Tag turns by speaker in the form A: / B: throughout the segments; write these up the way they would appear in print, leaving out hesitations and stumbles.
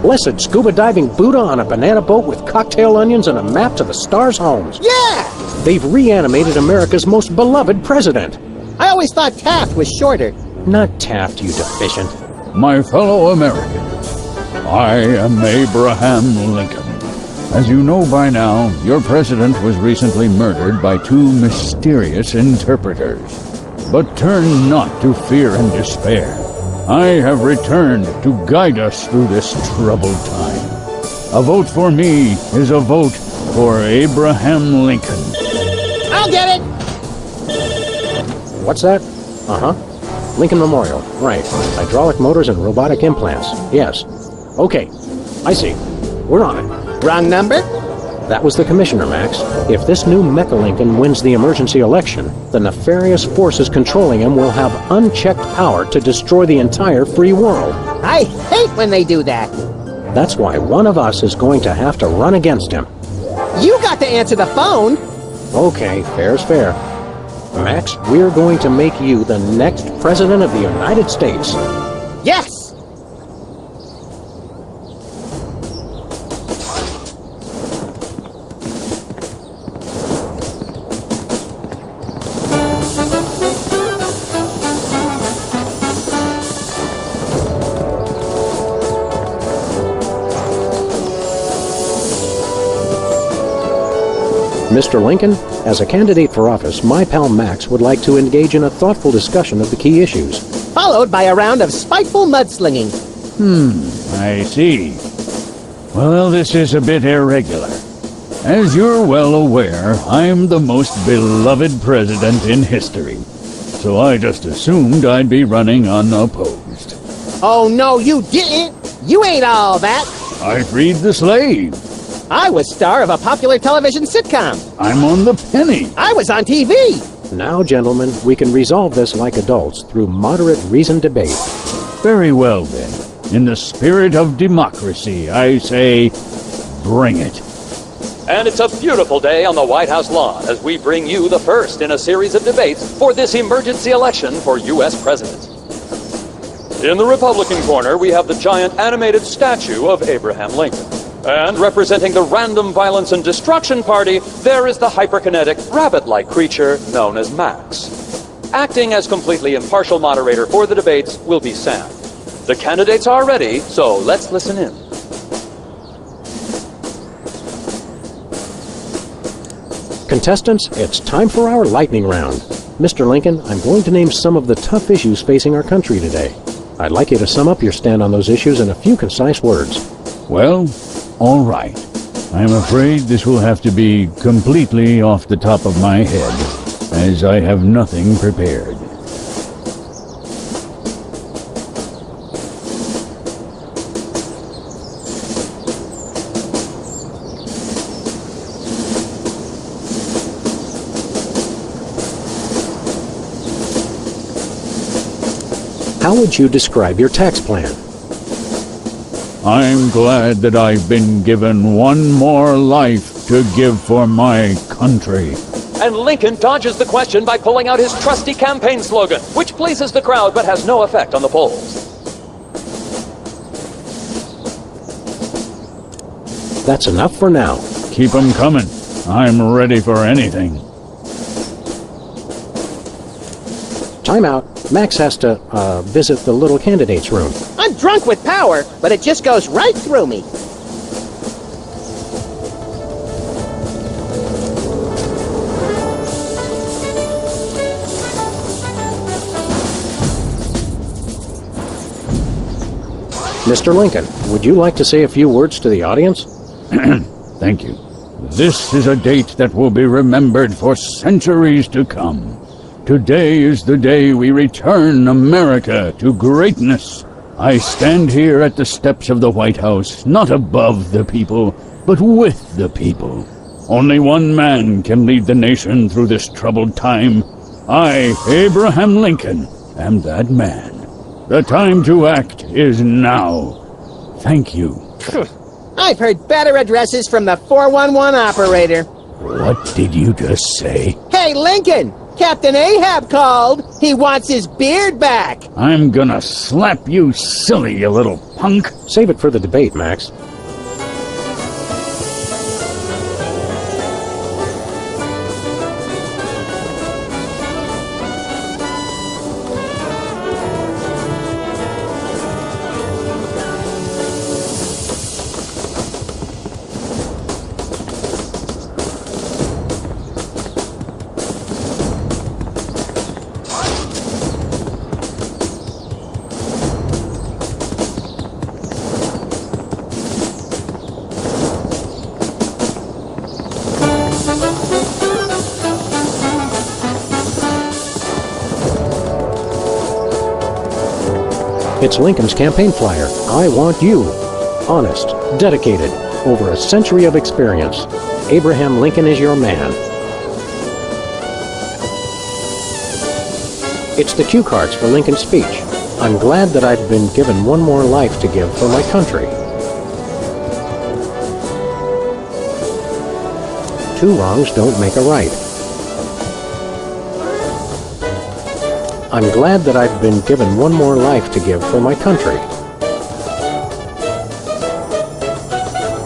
A: blessed scuba diving Buddha on a banana boat with cocktail onions and a map to the stars' homes.
B: Yeah!
A: They've reanimated America's most beloved president.
B: I always thought Taft was shorter.
A: Not Taft, you deficient.
C: My fellow Americans, I am Abraham Lincoln. As you know by now, your president was recently murdered by two mysterious interpreters. But turn not to fear and despair. I have returned to guide us through this troubled time. A vote for me is a vote for Abraham Lincoln.
B: I'll get it!
A: What's that? Uh-huh. Lincoln Memorial. Right. Hydraulic motors and robotic implants. Yes. Okay. I see. We're on it.
B: Wrong number?
A: That was the commissioner, Max. If this new Mecha Lincoln wins the emergency election, the nefarious forces controlling him will have unchecked power to destroy the entire free world.
B: I hate when they do that.
A: That's why one of us is going to have to run against him.
B: You got to answer the phone.
A: Okay, fair's fair. Max, we're going to make you the next president of the United States.
B: Yes!
A: Mr. Lincoln, as a candidate for office, my pal Max would like to engage in a thoughtful discussion of the key issues.
B: Followed by a round of spiteful mudslinging.
C: I see. Well, this is a bit irregular. As you're well aware, I'm the most beloved president in history. So I just assumed I'd be running unopposed.
B: Oh, no, you didn't! You ain't all that!
C: I freed the slave.
B: I was star of a popular television sitcom.
C: I'm on the penny.
B: I was on TV.
A: Now, gentlemen, we can resolve this like adults through moderate reasoned debate.
C: Very well, then. In the spirit of democracy, I say, bring it.
D: And it's a beautiful day on the White House lawn as we bring you the first in a series of debates for this emergency election for U.S. President. In the Republican corner, we have the giant animated statue of Abraham Lincoln. And representing the Random Violence and Destruction Party, there is the hyperkinetic, rabbit-like creature known as Max. Acting as completely impartial moderator for the debates will be Sam. The candidates are ready, so let's listen in.
A: Contestants, it's time for our lightning round. Mr. Lincoln, I'm going to name some of the tough issues facing our country today. I'd like you to sum up your stand on those issues in a few concise words.
C: Well, all right. I'm afraid this will have to be completely off the top of my head, as I have nothing prepared.
A: How would you describe your tax plan?
C: I'm glad that I've been given one more life to give for my country.
D: And Lincoln dodges the question by pulling out his trusty campaign slogan, which pleases the crowd but has no effect on the polls.
A: That's enough for now.
C: Keep 'em coming. I'm ready for anything.
A: Time out. Max has to, visit the little candidate's room.
B: I'm drunk with power, but it just goes right through me.
A: Mr. Lincoln, would you like to say a few words to the audience?
C: Thank you. This is a date that will be remembered for centuries to come. Today is the day we return America to greatness. I stand here at the steps of the White House, not above the people, but with the people. Only one man can lead the nation through this troubled time. I, Abraham Lincoln, am that man. The time to act is now. Thank you.
B: I've heard better addresses from the 411 operator.
C: What did you just say?
B: Hey, Lincoln! Captain Ahab called. He wants his beard back.
C: I'm gonna slap you silly, you little punk.
A: Save it for the debate, Max. It's Lincoln's campaign flyer. I want you. Honest, dedicated, over a century of experience. Abraham Lincoln is your man. It's the cue cards for Lincoln's speech. I'm glad that I've been given one more life to give for my country. Two wrongs don't make a right. I'm glad that I've been given one more life to give for my country.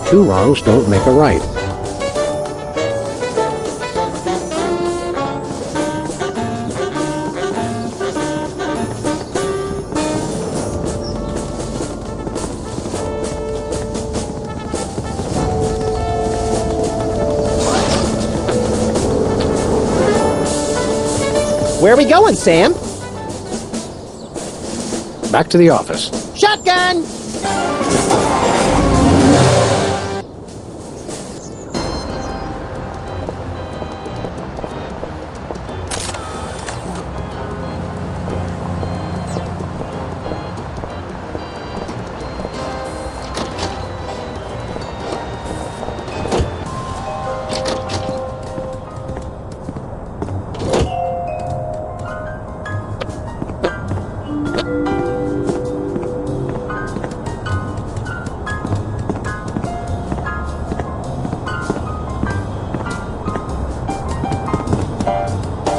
A: Two wrongs don't make a right.
B: Where are we going, Sam?
A: Back to the office.
B: Shotgun!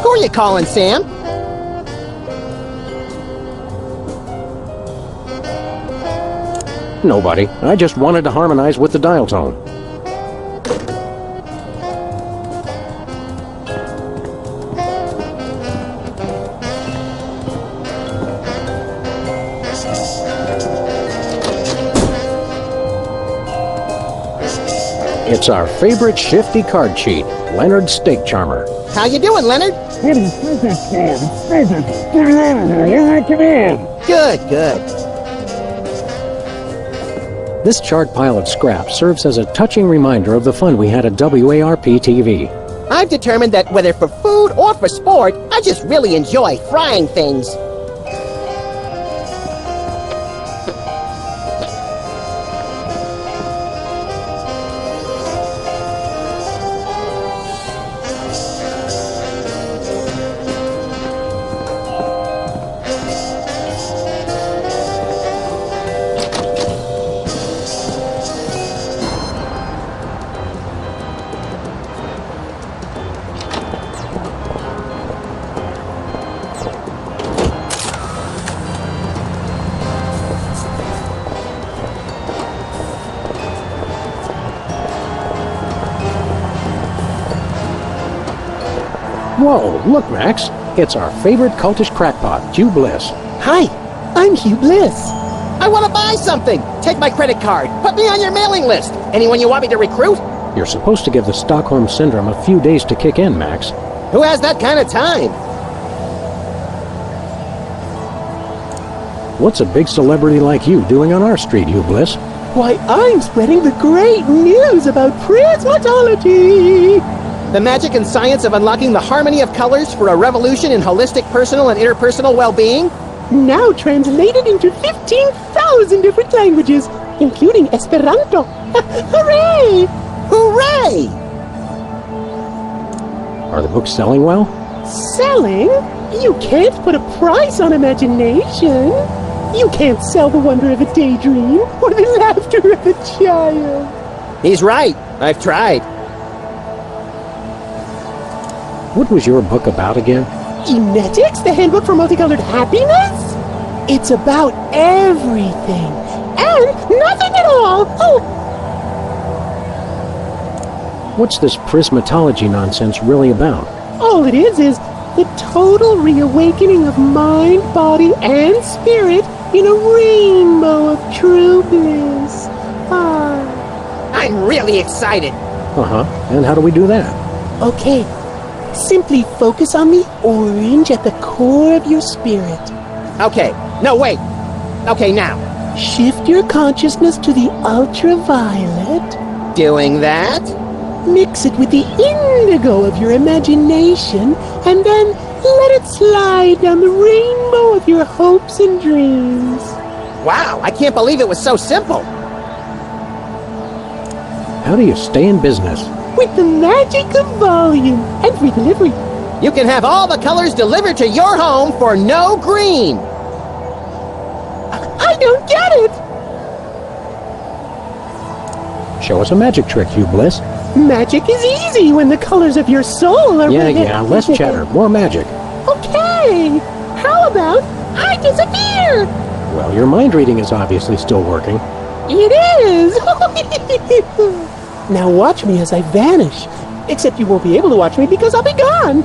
B: Who are you calling, Sam?
A: Nobody. I just wanted to harmonize with the dial tone. It's our favorite shifty card cheat, Leonard's Steak Charmer.
B: How you doing, Leonard?
E: It is business, Sam. Business. Come in. Come in.
B: Good, good.
A: This charred pile of scrap serves as a touching reminder of the fun we had at WARP TV.
B: I've determined that whether for food or for sport, I just really enjoy frying things.
A: Whoa, look, Max. It's our favorite cultish crackpot, Hugh Bliss.
B: Hi, I'm Hugh Bliss. I want to buy something. Take my credit card. Put me on your mailing list. Anyone you want me to recruit?
A: You're supposed to give the Stockholm Syndrome a few days to kick in, Max.
B: Who has that kind of time?
A: What's a big celebrity like you doing on our street, Hugh Bliss?
B: Why, I'm spreading the great news about prismatology. The magic and science of unlocking the harmony of colors for a revolution in holistic personal and interpersonal well-being.
F: Now translated into 15,000 different languages, including Esperanto. Hooray!
B: Hooray!
A: Are the books selling well?
F: Selling? You can't put a price on imagination. You can't sell the wonder of a daydream or the laughter of a child.
B: He's right. I've tried.
A: What was your book about again?
F: Emetics, the handbook for multicolored happiness? It's about everything and nothing at all. Oh,
A: What's this prismatology nonsense really about?
F: all it is the total reawakening of mind, body, and spirit in a rainbow of true bliss. Ah.
B: I'm really excited.
A: Uh-huh. And how do we do that?
F: Okay, simply focus on the orange at the core of your spirit.
B: Okay, no, wait. Okay, now.
F: Shift your consciousness to the ultraviolet.
B: Doing that?
F: Mix it with the indigo of your imagination, and then let it slide down the rainbow of your hopes and dreams.
B: Wow, I can't believe it was so simple.
A: How do you stay in business?
F: With the magic of volume and free delivery.
B: You can have all the colors delivered to your home for no green.
F: I don't get it!
A: Show us a magic trick, Hugh Bliss.
F: Magic is easy when the colors of your soul are...
A: Yeah, less chatter, more magic.
F: Okay, how about I disappear?
A: Well, your mind reading is obviously still working.
F: It is! Now watch me as I vanish. Except you won't be able to watch me because I'll be gone.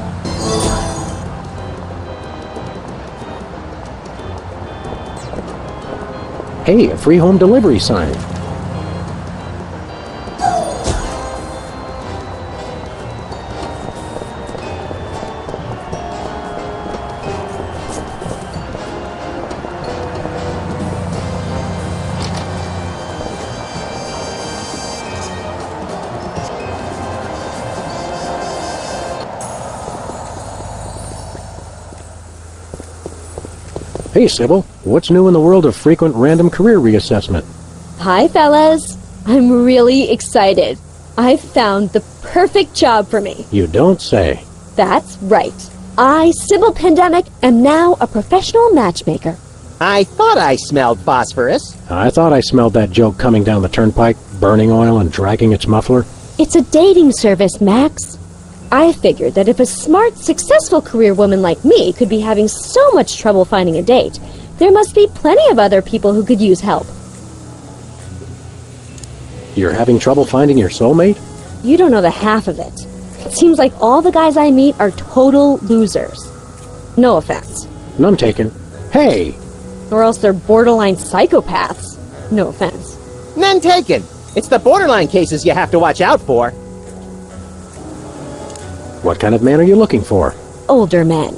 A: Hey, a free home delivery sign. Hey, Sybil, what's new in the world of frequent random career reassessment?
G: Hi, fellas. I'm really excited. I've found the perfect job for me.
A: You don't say.
G: That's right. I, Sybil Pandemic, am now a professional matchmaker.
B: I thought I smelled phosphorus.
A: I thought I smelled that joke coming down the turnpike, burning oil and dragging its muffler.
G: It's a dating service, Max. I figured that if a smart, successful career woman like me could be having so much trouble finding a date, there must be plenty of other people who could use help.
A: You're having trouble finding your soulmate?
G: You don't know the half of it. It seems like all the guys I meet are total losers. No offense.
A: None taken. Hey!
G: Or else they're borderline psychopaths. No offense.
B: None taken. It's the borderline cases you have to watch out for.
A: What kind of man are you looking for?
G: Older men.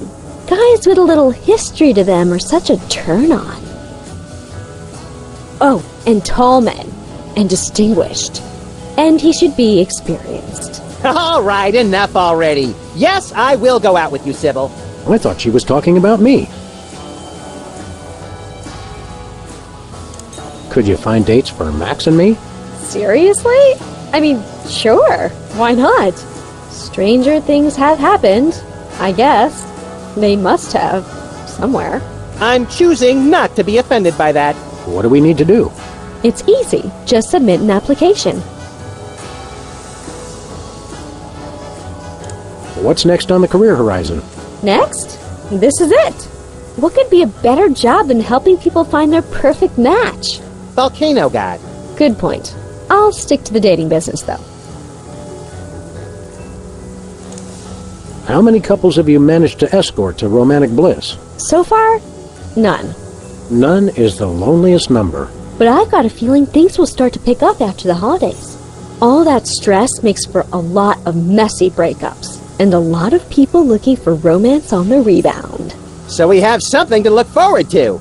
G: Guys with a little history to them are such a turn-on. Oh, and tall men. And distinguished. And he should be experienced.
B: All right, enough already. Yes, I will go out with you, Sybil.
A: I thought she was talking about me. Could you find dates for Max and me?
G: Seriously? I mean, sure. Why not? Stranger things have happened, I guess. They must have. Somewhere.
B: I'm choosing not to be offended by that.
A: What do we need to do?
G: It's easy. Just submit an application.
A: What's next on the career horizon?
G: Next? This is it. What could be a better job than helping people find their perfect match?
B: Volcano God.
G: Good point. I'll stick to the dating business, though.
A: How many couples have you managed to escort to romantic bliss?
G: So far, none.
A: None is the loneliest number.
G: But I've got a feeling things will start to pick up after the holidays. All that stress makes for a lot of messy breakups, and a lot of people looking for romance on the rebound.
B: So we have something to look forward to.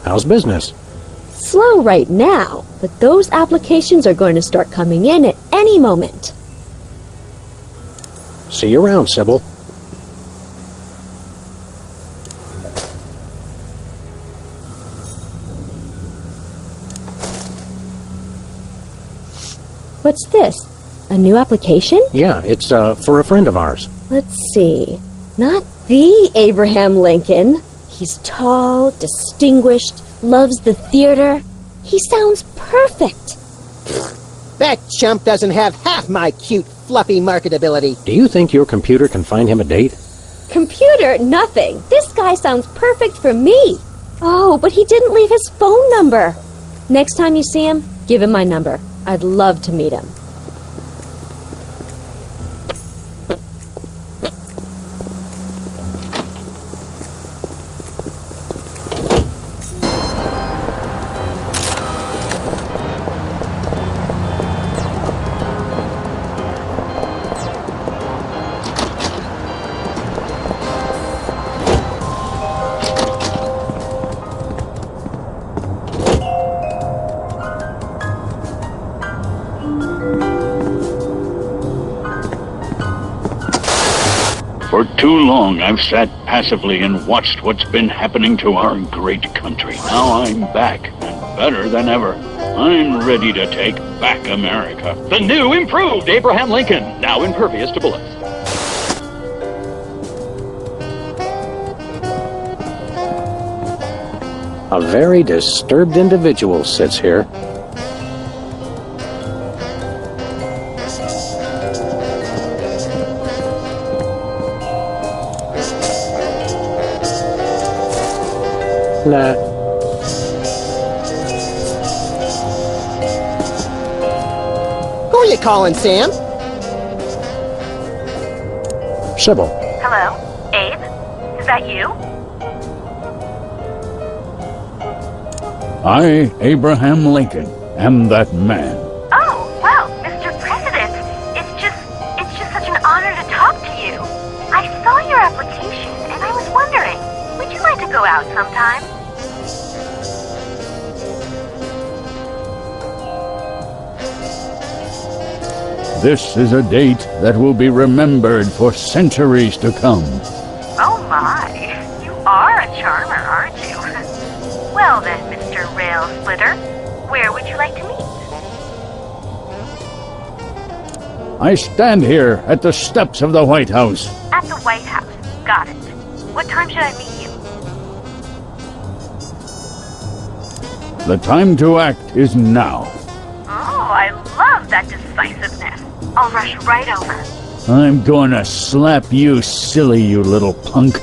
A: How's business?
G: Slow right now, but those applications are going to start coming in at any moment.
A: See you around, Sybil.
G: What's this? A new application?
A: Yeah, it's for a friend of ours.
G: Let's see. Not the Abraham Lincoln. He's tall, distinguished, loves the theater. He sounds perfect.
B: That chump doesn't have half my cute, fluffy marketability.
A: Do you think your computer can find him a date?
G: Computer? Nothing. This guy sounds perfect for me. Oh, but he didn't leave his phone number. Next time you see him, give him my number. I'd love to meet him.
C: For too long, I've sat passively and watched what's been happening to our great country. Now I'm back, and better than ever. I'm ready to take back America.
D: The new, improved Abraham Lincoln, now impervious to bullets.
A: A very disturbed individual sits here. Nah.
B: Who are you calling, Sam?
A: Sybil.
H: Hello? Abe? Is that you?
C: I, Abraham Lincoln, am that man.
H: Oh, well, Mr. President, it's just such an honor to talk to you. I saw your application, and I was wondering, would you like to go out sometime?
C: This is a date that will be remembered for centuries to come.
H: Oh my, you are a charmer, aren't you? Well then, Mr. Rail Splitter, where would you like to meet?
C: I stand here at the steps of the White House.
H: At the White House. Got it. What time should I meet you?
C: The time to act is now.
H: Oh, I love that decisiveness. I'll rush right over.
C: I'm gonna slap you silly, you little punk.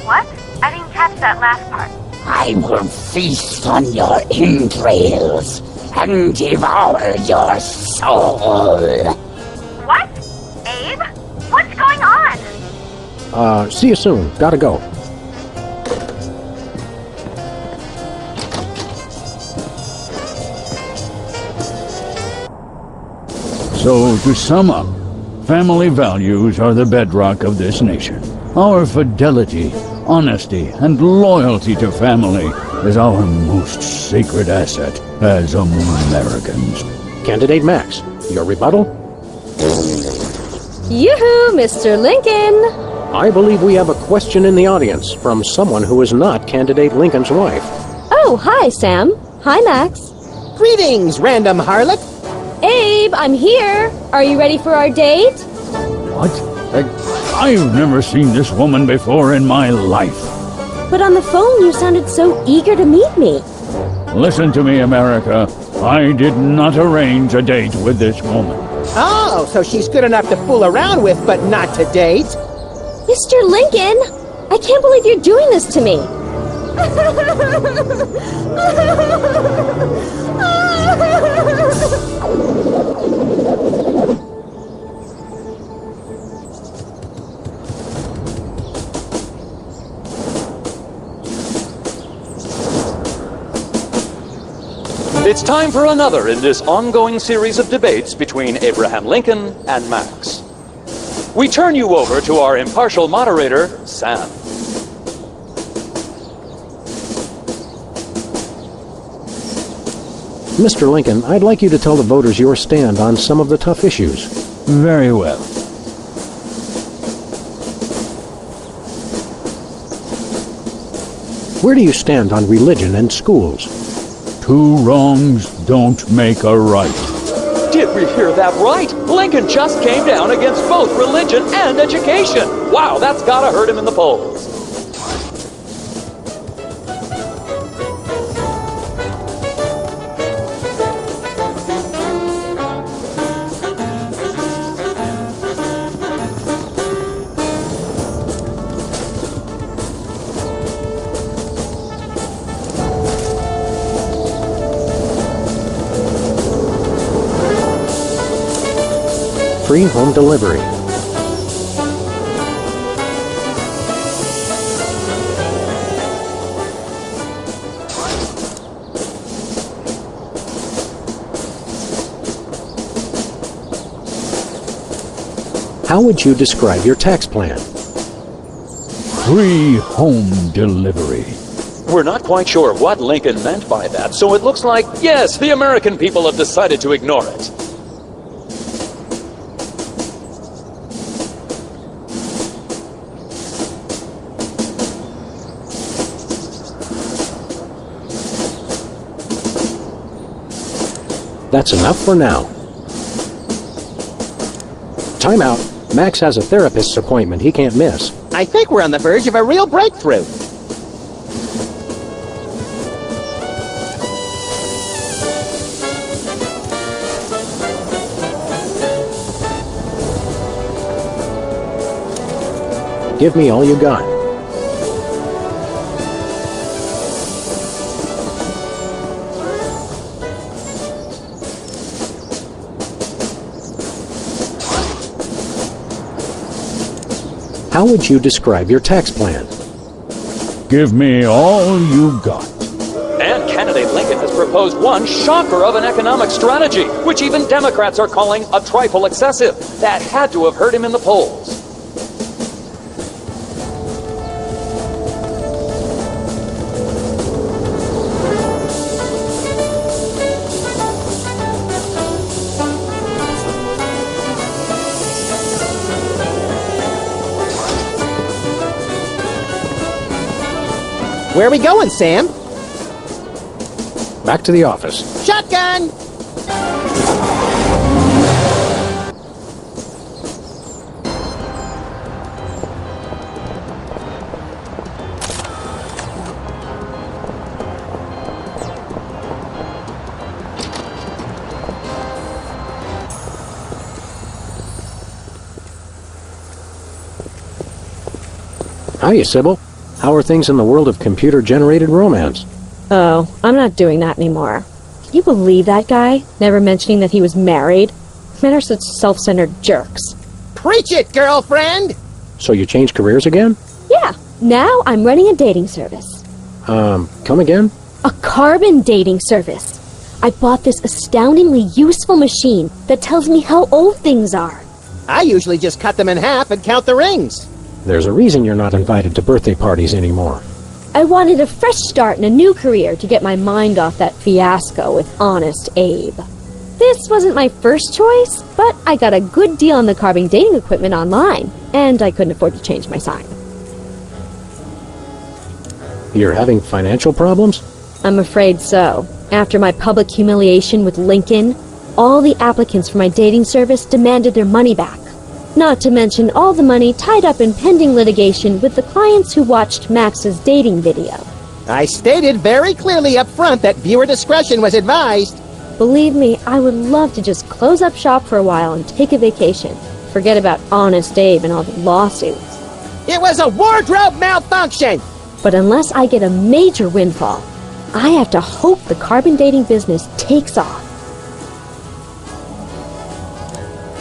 H: What? I didn't catch that last part.
I: I will feast on your entrails and devour your soul.
H: What? Abe? What's going on?
A: See you soon. Gotta go.
C: So, to sum up, family values are the bedrock of this nation. Our fidelity, honesty, and loyalty to family is our most sacred asset as Americans.
A: Candidate Max, your rebuttal?
G: Yoo-hoo, Mr. Lincoln!
A: I believe we have a question in the audience from someone who is not Candidate Lincoln's wife.
G: Oh, hi, Sam. Hi, Max.
B: Greetings, random harlot.
G: Abe, I'm here. Are you ready for our date?
C: What? I've never seen this woman before in my life.
G: But on the phone, you sounded so eager to meet me.
C: Listen to me, America. I did not arrange a date with this woman.
B: Oh, so she's good enough to fool around with, but not to date.
G: Mr. Lincoln, I can't believe you're doing this to me.
D: It's time for another in this ongoing series of debates between Abraham Lincoln and Max. We turn you over to our impartial moderator, Sam.
A: Mr. Lincoln, I'd like you to tell the voters your stand on some of the tough issues.
C: Very well.
A: Where do you stand on religion and schools?
C: Two wrongs don't make a right.
D: Did we hear that right? Lincoln just came down against both religion and education. Wow, that's gotta hurt him in the polls.
A: free home delivery. How would you describe your tax plan?
C: Free home delivery.
D: We're not quite sure what Lincoln meant by that, so it looks like, yes, the American people have decided to ignore it.
A: That's enough for now. Time out. Max has a therapist's appointment he can't miss.
B: I think we're on the verge of a real breakthrough.
A: Give me all you got. How would you describe your tax plan?
C: Give me all you got.
D: And candidate Lincoln has proposed one shocker of an economic strategy, which even Democrats are calling a trifle excessive. That had to have hurt him in the polls.
B: Where are we going, Sam?
A: Back to the office.
B: Shotgun!
A: Hiya, Sybil. How are things in the world of computer-generated romance?
G: Oh, I'm not doing that anymore. Can you believe that guy? Never mentioning that he was married? Men are such self-centered jerks.
B: Preach it, girlfriend!
A: So you changed careers again?
G: Yeah, now I'm running a dating service.
A: Come again?
G: A carbon dating service. I bought this astoundingly useful machine that tells me how old things are.
B: I usually just cut them in half and count the rings.
A: There's a reason you're not invited to birthday parties anymore.
G: I wanted a fresh start in a new career to get my mind off that fiasco with Honest Abe. This wasn't my first choice, but I got a good deal on the carbon dating equipment online, and I couldn't afford to change my sign.
A: You're having financial problems?
G: I'm afraid so. After my public humiliation with Lincoln, all the applicants for my dating service demanded their money back. Not to mention all the money tied up in pending litigation with the clients who watched Max's dating video.
B: I stated very clearly up front that viewer discretion was advised.
G: Believe me, I would love to just close up shop for a while and take a vacation. Forget about Honest Abe and all the lawsuits.
B: It was a wardrobe malfunction!
G: But unless I get a major windfall, I have to hope the carbon dating business takes off.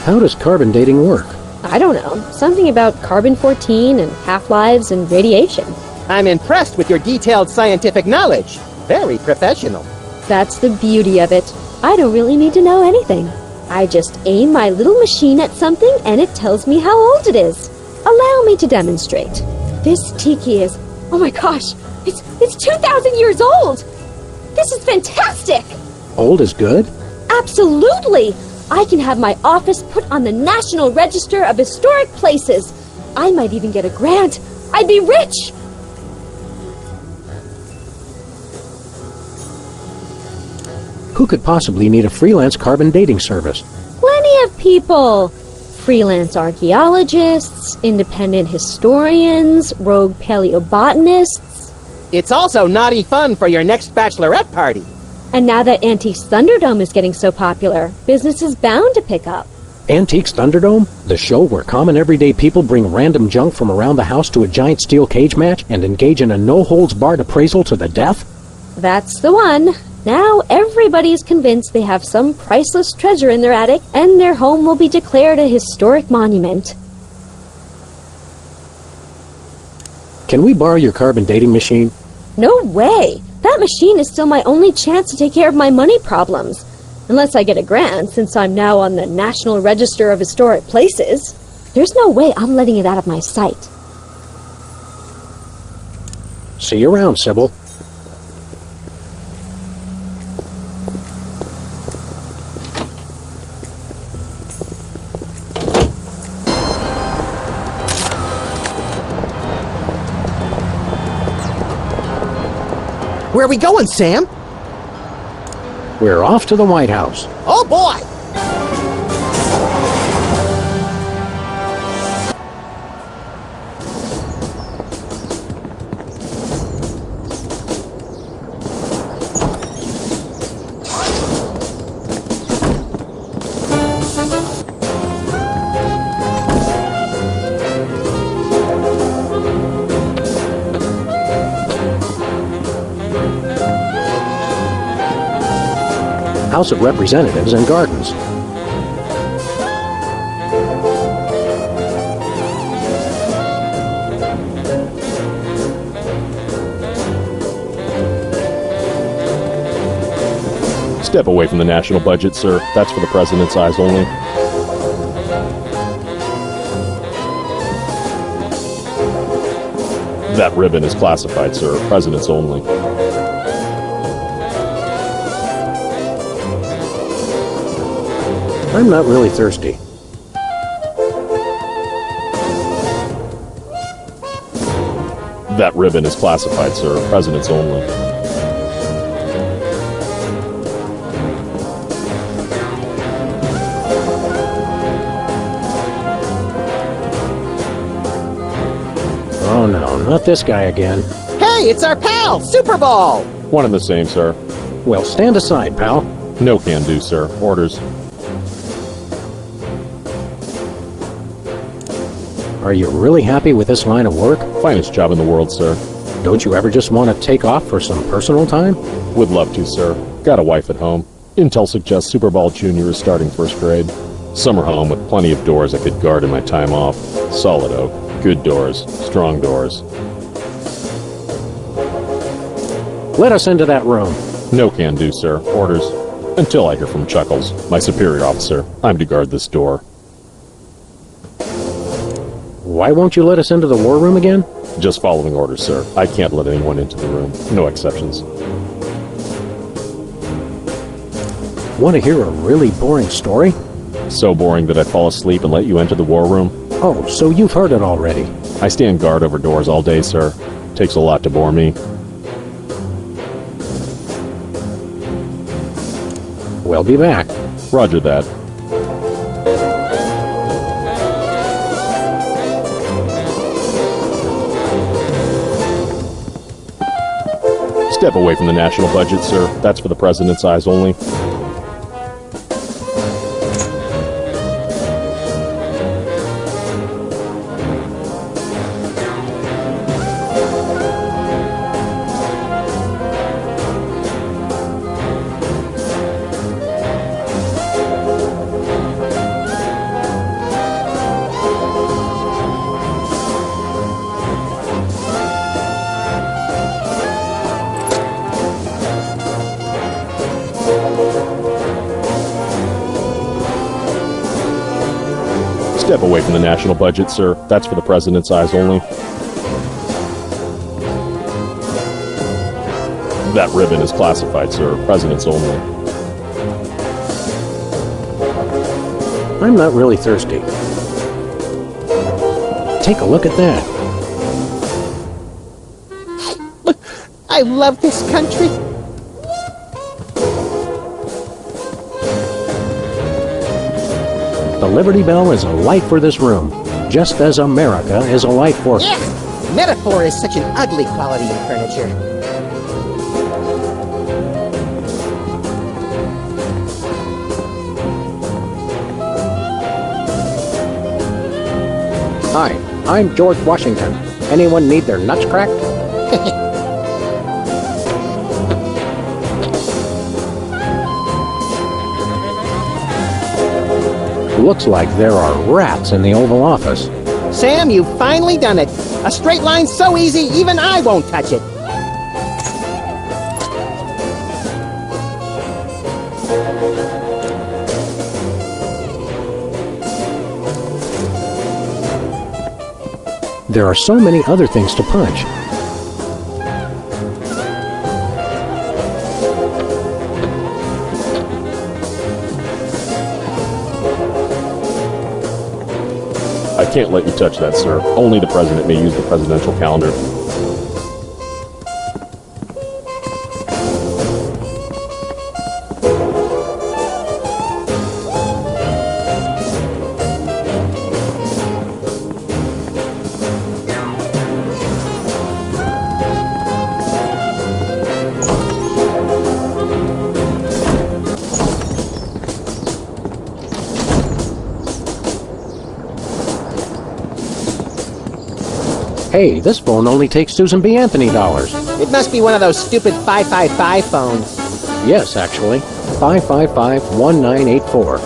A: How does carbon dating work?
G: I don't know. Something about carbon-14 and half-lives and radiation.
B: I'm impressed with your detailed scientific knowledge. Very professional.
G: That's the beauty of it. I don't really need to know anything. I just aim my little machine at something and it tells me how old it is. Allow me to demonstrate. This tiki is... oh my gosh! It's 2,000 years old! This is fantastic!
A: Old is good?
G: Absolutely! I can have my office put on the National Register of Historic Places. I might even get a grant. I'd be rich!
A: Who could possibly need a freelance carbon dating service?
G: Plenty of people. Freelance archaeologists, independent historians, rogue paleobotanists.
B: It's also naughty fun for your next bachelorette party.
G: And now that Antiques Thunderdome is getting so popular, business is bound to pick up.
A: Antiques Thunderdome? The show where common everyday people bring random junk from around the house to a giant steel cage match and engage in a no-holds-barred appraisal to the death?
G: That's the one. Now everybody's convinced they have some priceless treasure in their attic, and their home will be declared a historic monument.
A: Can we borrow your carbon dating machine?
G: No way! That machine is still my only chance to take care of my money problems. Unless I get a grant, since I'm now on the National Register of Historic Places. There's no way I'm letting it out of my sight.
A: See you around, Sybil.
B: Where are we going, Sam?
A: We're off to the White House.
B: Oh, boy!
A: House of Representatives and Gardens.
J: Step away from the national budget, sir. That's for the president's eyes only. That ribbon is classified, sir. President's only.
A: I'm not really thirsty.
J: That ribbon is classified, sir. President's only.
A: Oh no, not this guy again.
B: Hey, it's our pal, Super Ball!
J: One and the same, sir.
A: Well, stand aside, pal.
J: No can do, sir. Orders.
A: Are you really happy with this line of work?
J: Finest job in the world, sir.
A: Don't you ever just want to take off for some personal time?
J: Would love to, sir. Got a wife at home. Intel suggests Super Ball Jr. is starting first grade. Summer home with plenty of doors I could guard in my time off. Solid oak. Good doors. Strong doors.
A: Let us into that room.
J: No can do, sir. Orders. Until I hear from Chuckles, my superior officer. I'm to guard this door.
A: Why won't you let us into the war room again?
J: Just following orders, sir. I can't let anyone into the room. No exceptions.
A: Want to hear a really boring story?
J: So boring that I fall asleep and let you enter the war room?
A: Oh, so you've heard it already.
J: I stand guard over doors all day, sir. Takes a lot to bore me.
A: We'll be back.
J: Roger that. Step away from the national budget, sir. That's for the president's eyes only. Step away from the national budget, sir. That's for the president's eyes only. That ribbon is classified, sir. President's only.
A: I'm not really thirsty. Take a look at that.
B: I love this country.
A: The Liberty Bell is a light for this room, just as America is a light for...
B: Yeah! Metaphor is such an ugly quality in furniture.
A: Hi, I'm George Washington. Anyone need their nuts cracked? Looks like there are rats in the Oval Office.
B: Sam, you've finally done it. A straight line so easy, even I won't touch it.
A: There are so many other things to punch.
J: I can't let you touch that, sir. Only the president may use the presidential calendar.
A: Hey, this phone only takes Susan B. Anthony dollars.
B: It must be one of those stupid 555 phones.
A: Yes, actually. 555-1984.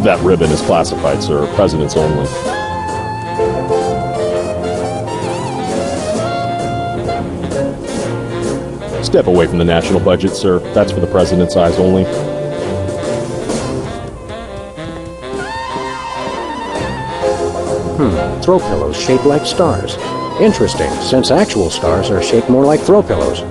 J: That ribbon is classified, sir. Presidents only. Step away from the national budget, sir. That's for the president's eyes only.
A: Throw pillows shaped like stars. Interesting, since actual stars are shaped more like throw pillows.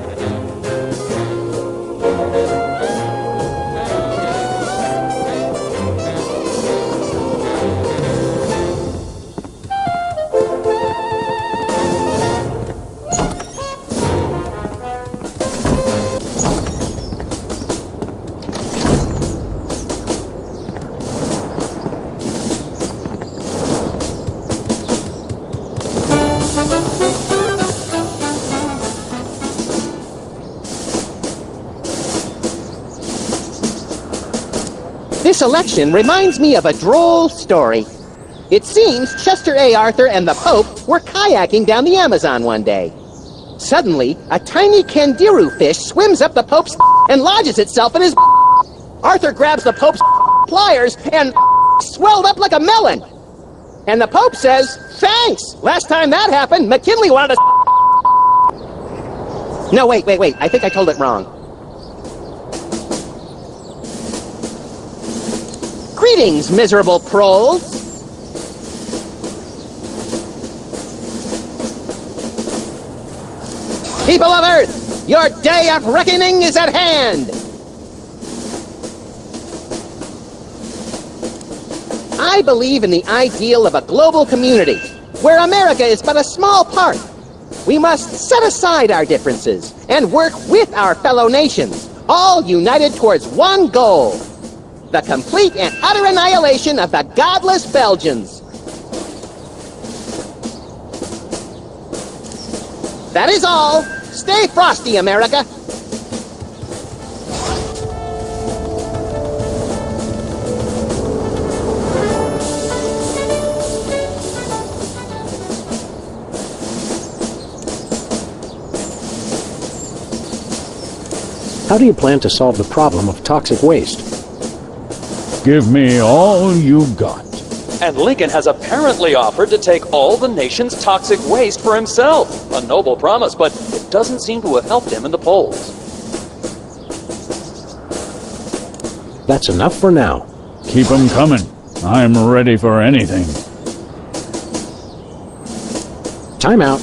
B: This election reminds me of a droll story. It seems Chester A. Arthur and the Pope were kayaking down the Amazon one day. Suddenly, a tiny kangaroo fish swims up the Pope's and lodges itself in his. Arthur grabs the Pope's pliers and swelled up like a melon. And the Pope says, "Thanks! Last time that happened, McKinley wanted to." No, wait. I think I told it wrong. Greetings, miserable proles. People of Earth, your day of reckoning is at hand. I believe in the ideal of a global community, where America is but a small part. We must set aside our differences and work with our fellow nations, all united towards one goal: the complete and utter annihilation of the godless Belgians. That is all. Stay frosty, America.
A: How do you plan to solve the problem of toxic waste?
C: Give me all you got.
D: And Lincoln has apparently offered to take all the nation's toxic waste for himself. A noble promise, but it doesn't seem to have helped him in the polls.
A: That's enough for now.
C: Keep 'em coming. I'm ready for anything.
A: Time out.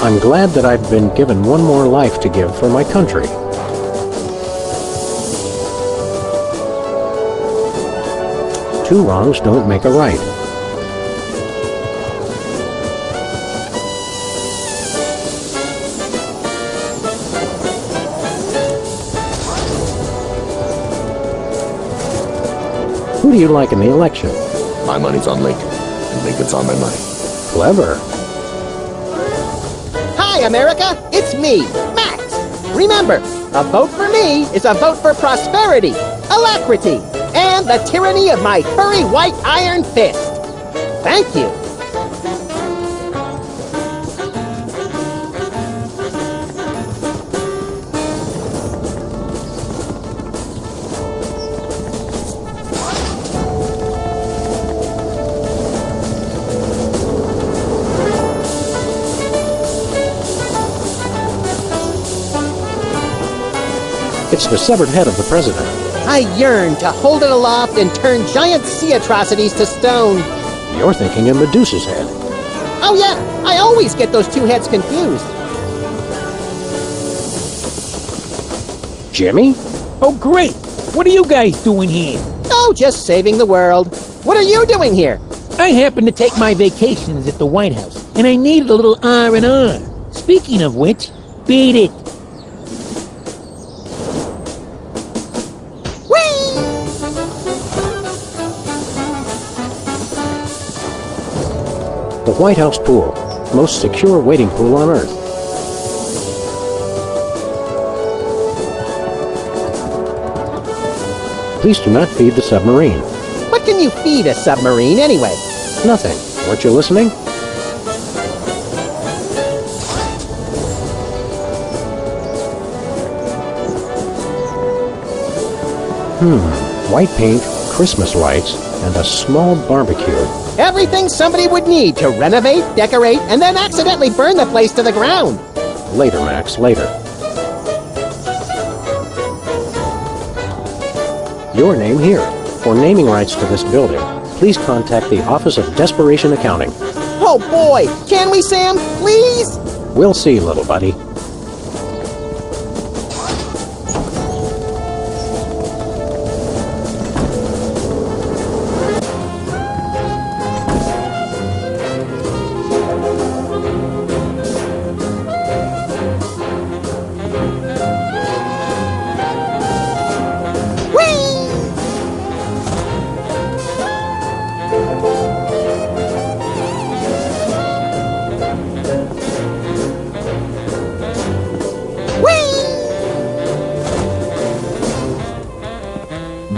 A: I'm glad that I've been given one more life to give for my country. Two wrongs don't make a right. Who do you like in the election?
E: My money's on Lincoln, and Lincoln's on my money.
A: Clever.
B: Hi, America. It's me, Max. Remember, a vote for me is a vote for prosperity, alacrity, and the tyranny of my furry white iron fist. Thank you.
A: It's the severed head of the president.
B: I yearn to hold it aloft and turn giant sea atrocities to stone.
A: You're thinking of Medusa's head.
B: Oh yeah, I always get those two heads confused.
A: Jimmy?
K: Oh, great! What are you guys doing here?
B: Oh, just saving the world. What are you doing here?
K: I happen to take my vacations at the White House, and I needed a little R&R. Speaking of which, beat it.
A: The White House pool. Most secure wading pool on Earth. Please do not feed the submarine.
B: What can you feed a submarine anyway?
A: Nothing. Weren't you listening? White paint, Christmas lights, and a small barbecue.
B: Everything somebody would need to renovate, decorate, and then accidentally burn the place to the ground.
A: Later, Max, later. Your name here. For naming rights to this building, please contact the Office of Desperation Accounting.
B: Oh boy! Can we, Sam? Please?
A: We'll see, little buddy.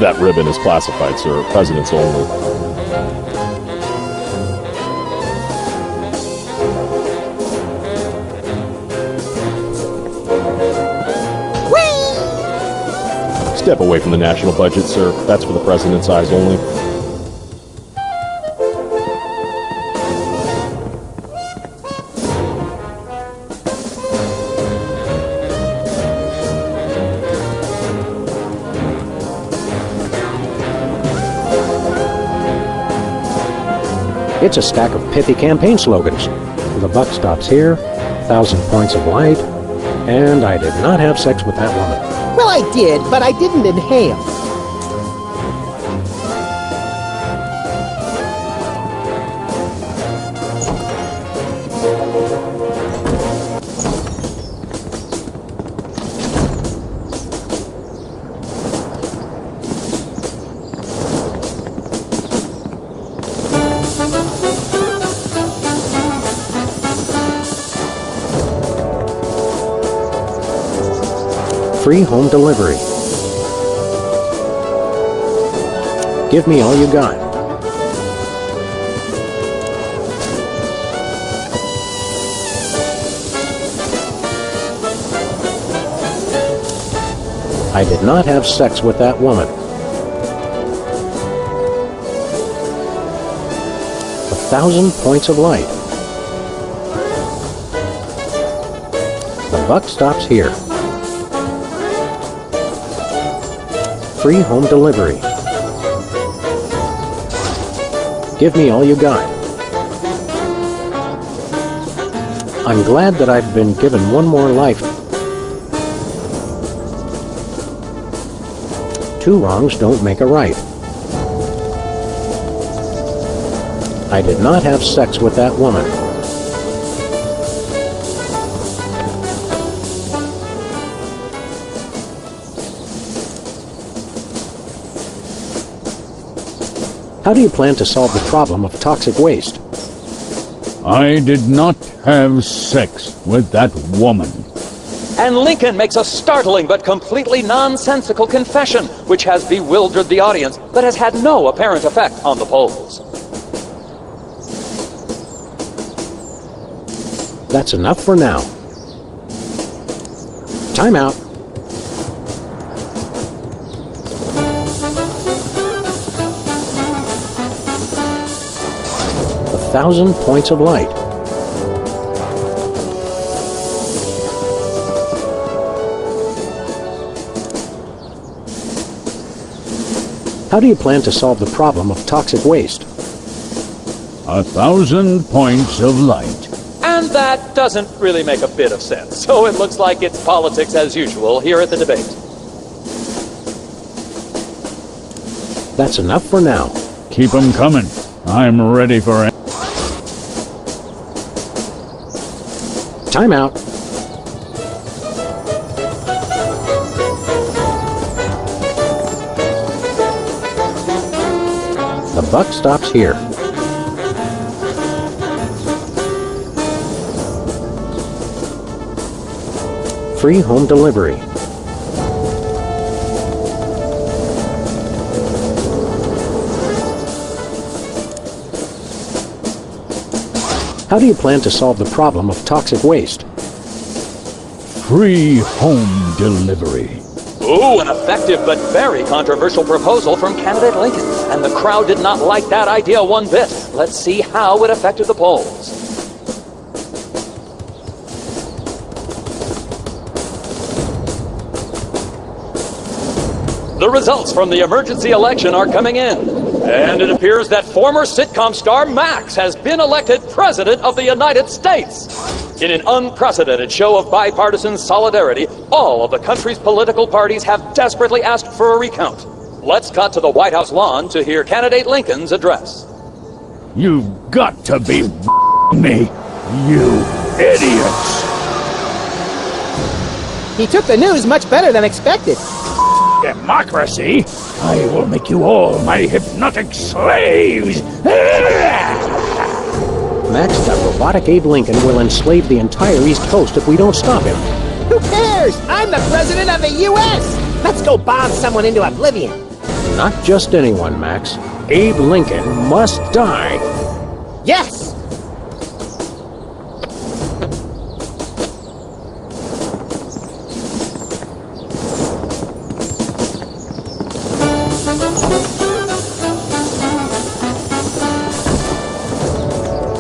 J: That ribbon is classified, sir. Presidents only. Step away from the national budget, sir. That's for the president's eyes only.
A: It's a stack of pithy campaign slogans. The buck stops here, 1,000 points of light, and I did not have sex with that woman.
B: Well, I did, but I didn't inhale.
A: Free home delivery. Give me all you got. I did not have sex with that woman. 1,000 points of light. The buck stops here. Free home delivery. Give me all you got. I'm glad that I've been given one more life. 2 wrongs don't make a right. I did not have sex with that woman. How do you plan to solve the problem of toxic waste?
C: I did not have sex with that woman.
D: And Lincoln makes a startling but completely nonsensical confession, which has bewildered the audience, but has had no apparent effect on the polls.
A: That's enough for now. Time out. A 1,000 points of light. How do you plan to solve the problem of toxic waste?
C: 1,000 points of light.
D: And that doesn't really make a bit of sense, so it looks like it's politics as usual here at the debate.
A: That's enough for now.
C: Keep 'em coming. I'm ready for it.
A: Time out. The buck stops here. Free home delivery. How do you plan to solve the problem of toxic waste?
C: Free home delivery.
D: Ooh, an effective but very controversial proposal from candidate Lincoln. And the crowd did not like that idea one bit. Let's see how it affected the polls. The results from the emergency election are coming in. And it appears that former sitcom star Max has been elected President of the United States. In an unprecedented show of bipartisan solidarity, all of the country's political parties have desperately asked for a recount. Let's cut to the White House lawn to hear candidate Lincoln's address.
C: You've got to be me, you idiots!
B: He took the news much better than expected.
C: Democracy? I will make you all my hypnotic slaves!
A: Max, that robotic Abe Lincoln will enslave the entire East Coast if we don't stop him.
B: Who cares? I'm the president of the U.S. Let's go bomb someone into oblivion.
A: Not just anyone, Max. Abe Lincoln must die.
B: Yes!